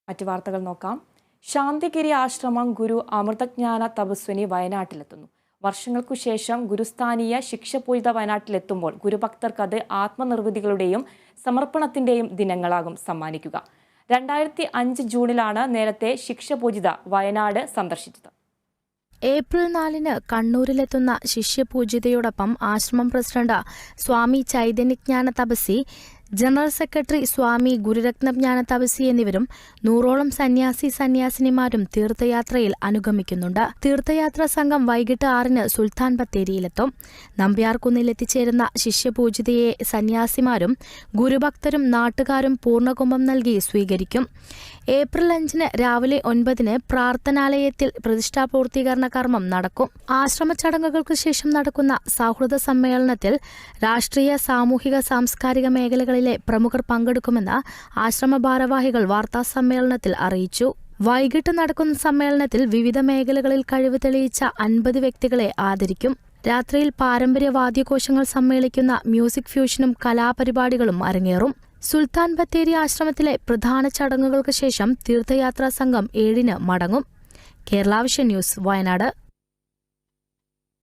മറ്റു വാർത്തകൾ നോക്കാം. ശാന്തിഗിരി ആശ്രമം ഗുരു അമൃതജ്ഞാന തപസ്വിനി വയനാട്ടിലെത്തുന്നു. വർഷങ്ങൾക്കു ശേഷം ഗുരുസ്ഥാനീയ ശിക്ഷപൂജിത വയനാട്ടിലെത്തുമ്പോൾ ഗുരുഭക്തർക്ക് അത് ആത്മനിർവൃതികളുടെയും സമർപ്പണത്തിന്റെയും ദിനങ്ങളാകും സമ്മാനിക്കുക. 2005 ജൂണിലാണ് നേരത്തെ ശിക്ഷപൂജിത വയനാട് സന്ദർശിച്ചത്. ഏപ്രിൽ 4 കണ്ണൂരിലെത്തുന്ന ശിഷ്യപൂജിതയോടൊപ്പം ആശ്രമം പ്രസിഡന്റ് സ്വാമി ചൈതന്യജ്ഞാന തപസി, ജനറൽ സെക്രട്ടറി സ്വാമി ഗുരുരത്നജ്ഞാന തപസി എന്നിവരും 100ഓളം സന്യാസിനിമാരും തീർത്ഥയാത്രയിൽ അനുഗമിക്കുന്നുണ്ട്. തീർത്ഥയാത്രാ സംഘം വൈകിട്ട് 6 സുൽത്താൻ ബത്തേരിയിലെത്തും. നമ്പ്യാർകുന്നിൽ എത്തിച്ചേരുന്ന ശിഷ്യപൂജിതയെ സന്യാസിമാരും ഗുരുഭക്തരും നാട്ടുകാരും പൂർണ്ണകുംഭം നൽകി സ്വീകരിക്കും. ഏപ്രിൽ 5 രാവിലെ 9 പ്രാർത്ഥനാലയത്തിൽ പ്രതിഷ്ഠാപൂർത്തീകരണ കർമ്മം നടക്കും. ആശ്രമ ചടങ്ങുകൾക്ക് ശേഷം നടക്കുന്ന സൗഹൃദ സമ്മേളനത്തിൽ രാഷ്ട്രീയ, സാമൂഹിക, സാംസ്കാരിക മേഖലകളിലെ പ്രമുഖർ പങ്കെടുക്കുമെന്ന് ആശ്രമ ഭാരവാഹികൾ വാർത്താസമ്മേളനത്തിൽ അറിയിച്ചു. വൈകിട്ട് നടക്കുന്ന സമ്മേളനത്തിൽ വിവിധ മേഖലകളിൽ കഴിവ് തെളിയിച്ച 50 വ്യക്തികളെ ആദരിക്കും. രാത്രിയിൽ പാരമ്പര്യ വാദ്യഘോഷങ്ങൾ സമ്മേളിക്കുന്ന മ്യൂസിക് ഫ്യൂഷനും കലാപരിപാടികളും അരങ്ങേറും. സുൽത്താൻ ബത്തേരി ആശ്രമത്തിലെ പ്രധാന ചടങ്ങുകൾക്ക് ശേഷം തീർത്ഥയാത്രാ സംഘം 7 മടങ്ങും. Kerala vision news, Wayanad.